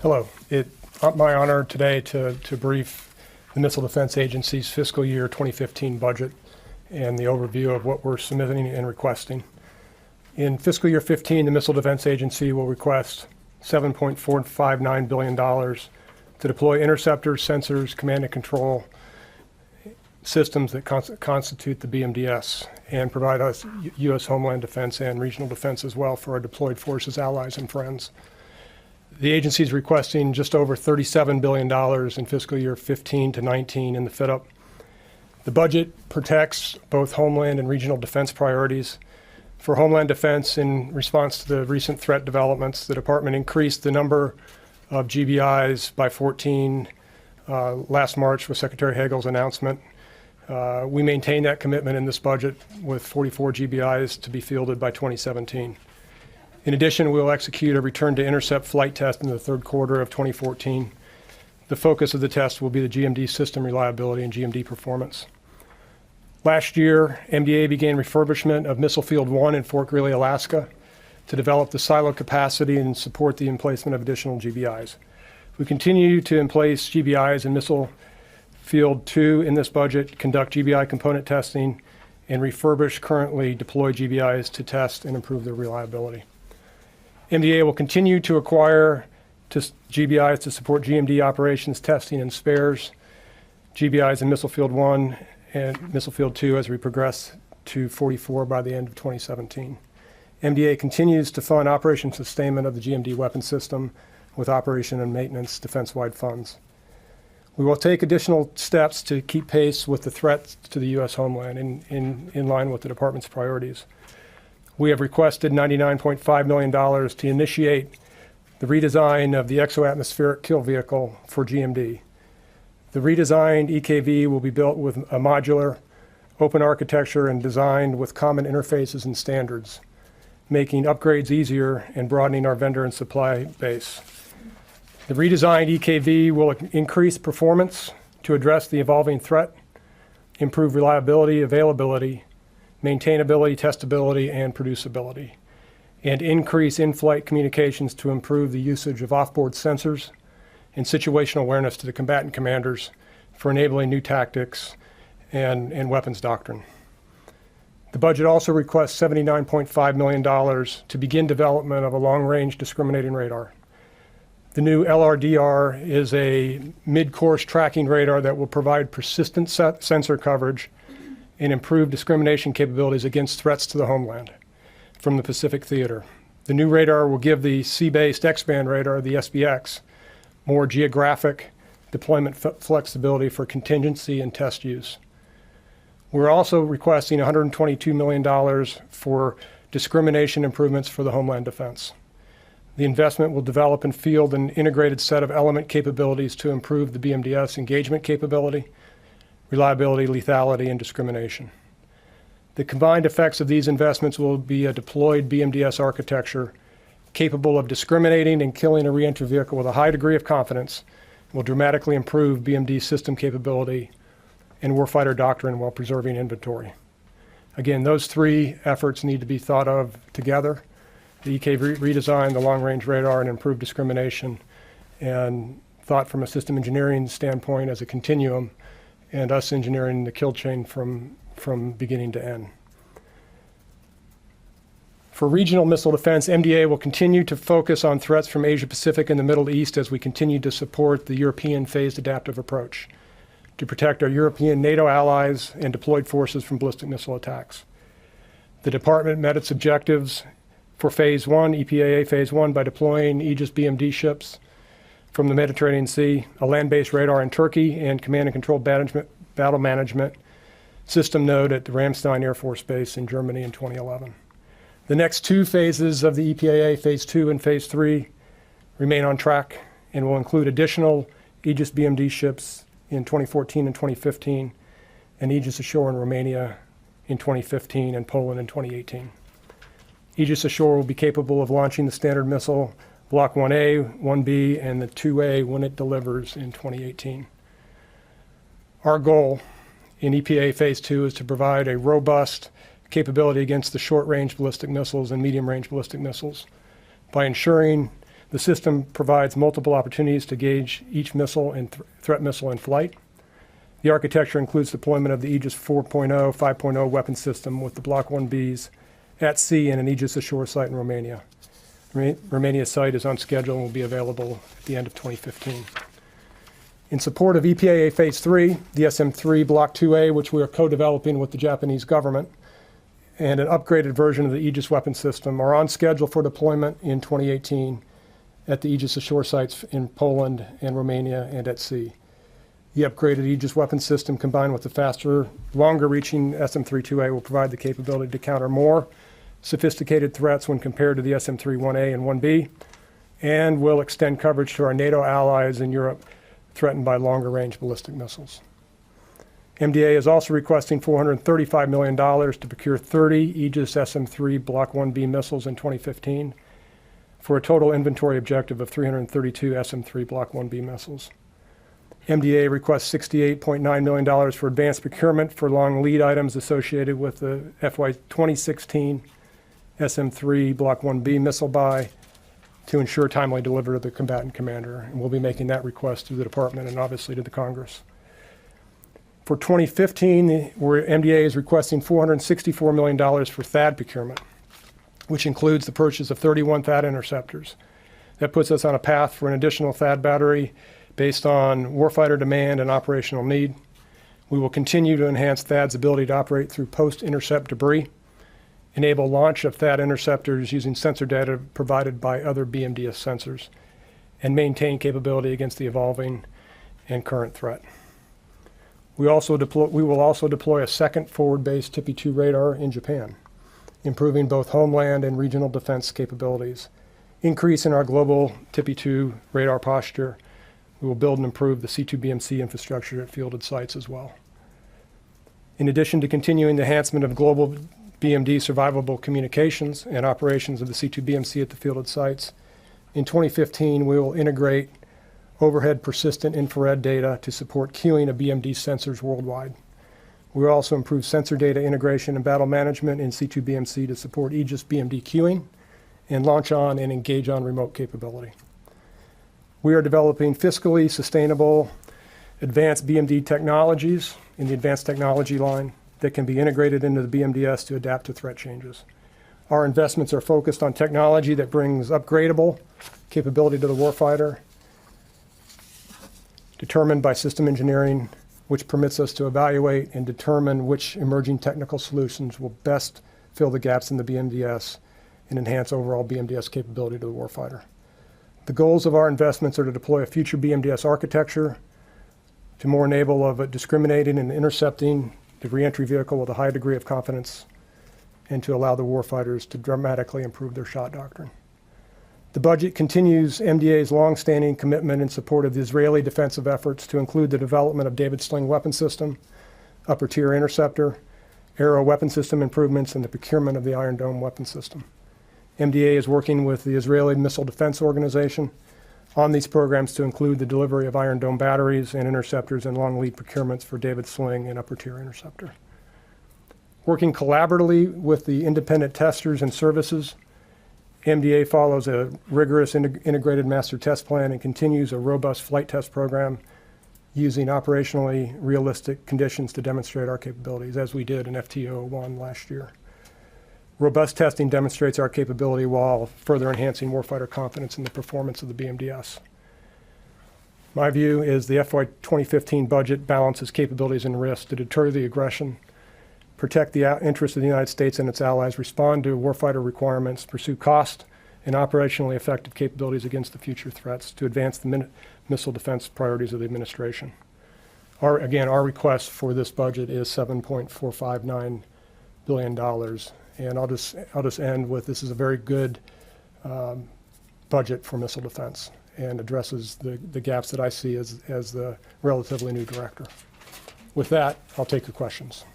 Hello. It's my honor today to brief the Missile Defense Agency's fiscal year 2015 budget and the overview of what we're submitting and requesting. In fiscal year 15, the Missile Defense Agency will request $7.459 billion to deploy interceptors, sensors, command and control systems that constitute the BMDS and provide us U.S. Homeland Defense and regional defense as well for our deployed forces, allies, and friends. The agency is requesting just over $37 billion in fiscal year 15 to 19 in the fit-up. The budget protects both Homeland and regional defense priorities. For Homeland Defense, in response to the recent threat developments, the Department increased the number of GBIs by 14 last March with Secretary Hagel's announcement. We maintain that commitment in this budget with 44 GBIs to be fielded by 2017. In addition, we'll execute a return to intercept flight test in the third quarter of 2014. The focus of the test will be the GMD system reliability and GMD performance. Last year, MDA began refurbishment of Missile Field 1 in Fort Greely, Alaska, to develop the silo capacity and support the emplacement of additional GBIs. We continue to emplace GBIs in Missile Field 2 in this budget, conduct GBI component testing, and refurbish currently deployed GBIs to test and improve their reliability. MDA will continue to acquire GBIs to support GMD operations, testing, and spares, GBIs in Missile Field 1 and Missile Field 2 as we progress to 44 by the end of 2017. MDA continues to fund operation sustainment of the GMD weapon system with operation and maintenance defense-wide funds. We will take additional steps to keep pace with the threats to the U.S. homeland in line with the Department's priorities. We have requested $99.5 million to initiate the redesign of the exo-atmospheric kill vehicle for GMD. The redesigned EKV will be built with a modular, open architecture and designed with common interfaces and standards, making upgrades easier and broadening our vendor and supply base. The redesigned EKV will increase performance to address the evolving threat, improve reliability, availability, maintainability, testability, and producibility, and increase in-flight communications to improve the usage of off-board sensors and situational awareness to the combatant commanders for enabling new tactics and weapons doctrine. The budget also requests $79.5 million to begin development of a long-range discriminating radar. The new LRDR is a mid-course tracking radar that will provide persistent sensor coverage and improve discrimination capabilities against threats to the homeland from the Pacific Theater. The new radar will give the sea-based X-band radar, the SBX, more geographic deployment flexibility for contingency and test use. We're also requesting $122 million for discrimination improvements for the Homeland Defense. The investment will develop and field an integrated set of element capabilities to improve the BMDS engagement capability, reliability, lethality, and discrimination. The combined effects of these investments will be a deployed BMDS architecture capable of discriminating and killing a reentry vehicle with a high degree of confidence, will dramatically improve BMD system capability and warfighter doctrine while preserving inventory. Again, those three efforts need to be thought of together: the EK redesign, the long-range radar, and improved discrimination, and thought from a system engineering standpoint as a continuum, and us engineering the kill chain from beginning to end. For regional missile defense, MDA will continue to focus on threats from Asia Pacific and the Middle East as we continue to support the European phased adaptive approach to protect our European NATO allies and deployed forces from ballistic missile attacks. The Department met its objectives for Phase 1, EPAA Phase 1, by deploying Aegis BMD ships from the Mediterranean Sea, a land-based radar in Turkey, and command and control battle management system node at the Ramstein Air Force Base in Germany in 2011. The next two phases of the EPAA, Phase 2 and Phase 3, remain on track and will include additional Aegis BMD ships in 2014 and 2015, and Aegis Ashore in Romania in 2015 and Poland in 2018. Aegis Ashore will be capable of launching the Standard Missile Block 1A, 1B, and the 2A when it delivers in 2018. Our goal in EPA Phase 2 is to provide a robust capability against the short-range ballistic missiles and medium-range ballistic missiles by ensuring The system provides multiple opportunities to gauge each missile and threat missile in flight. The architecture includes deployment of the Aegis 4.0, 5.0 weapon system with the Block 1Bs at sea and an Aegis Ashore site in Romania. Romania's site is on schedule and will be available at the end of 2015. In support of EPAA Phase 3, the SM-3 Block 2A, which we are co-developing with the Japanese government, and an upgraded version of the Aegis weapon system are on schedule for deployment in 2018 at the Aegis Ashore sites in Poland and Romania and at sea. The upgraded Aegis weapon system combined with the faster, longer-reaching SM-3-2A will provide the capability to counter more sophisticated threats when compared to the SM-3-1A and 1B, and will extend coverage to our NATO allies in Europe threatened by longer-range ballistic missiles. MDA is also requesting $435 million to procure 30 Aegis SM-3 Block 1B missiles in 2015 for a total inventory objective of 332 SM-3 Block 1B missiles. MDA requests $68.9 million for advanced procurement for long lead items associated with the FY 2016 SM-3 Block 1B missile buy to ensure timely delivery to the combatant commander. And we'll be making that request to the department and obviously to the Congress. For 2015, MDA is requesting $464 million for THAAD procurement, which includes the purchase of 31 THAAD interceptors. That puts us on a path for an additional THAAD battery based on warfighter demand and operational need. We will continue to enhance THAAD's ability to operate through post-intercept debris, enable launch of THAAD interceptors using sensor data provided by other BMDS sensors, and maintain capability against the evolving and current threat. We will also deploy a second forward-based TPY-2 radar in Japan, improving both homeland and regional defense capabilities. Increase in our global TPY-2 radar posture. We will build and improve the C2BMC infrastructure at fielded sites as well. In addition to continuing the enhancement of global BMD survivable communications and operations of the C2BMC at the fielded sites, in 2015 we will integrate overhead persistent infrared data to support queuing of BMD sensors worldwide. We will also improve sensor data integration and battle management in C2BMC to support Aegis BMD queuing and launch on and engage on remote capability. We are developing fiscally sustainable advanced BMD technologies in the advanced technology line that can be integrated into the BMDS to adapt to threat changes. Our investments are focused on technology that brings upgradable capability to the warfighter, determined by system engineering, which permits us to evaluate and determine which emerging technical solutions will best fill the gaps in the BMDS and enhance overall BMDS capability to the warfighter. The goals of our investments are to deploy a future BMDS architecture to more enable of discriminating and intercepting the reentry vehicle with a high degree of confidence and to allow the warfighters to dramatically improve their shot doctrine. The budget continues MDA's longstanding commitment in support of the Israeli defensive efforts to include the development of David Sling weapon system, upper tier interceptor, Arrow weapon system improvements, and the procurement of the Iron Dome weapon system. MDA is working with the Israeli Missile Defense Organization on these programs to include the delivery of Iron Dome batteries and interceptors and long lead procurements for David Sling and upper tier interceptor. Working collaboratively with the independent testers and services, MDA follows a rigorous integrated master test plan and continues a robust flight test program using operationally realistic conditions to demonstrate our capabilities, as we did in FT01 last year. Robust testing demonstrates our capability while further enhancing warfighter confidence in the performance of the BMDS. My view is the FY 2015 budget balances capabilities and risks to deter the aggression, protect the interests of the United States and its allies, respond to warfighter requirements, pursue cost and operationally effective capabilities against the future threats to advance the missile defense priorities of the administration. Our request for this budget is $7.459 billion. And I'll just end with, this is a very good budget for missile defense and addresses the gaps that I see as the relatively new director. With that, I'll take your questions.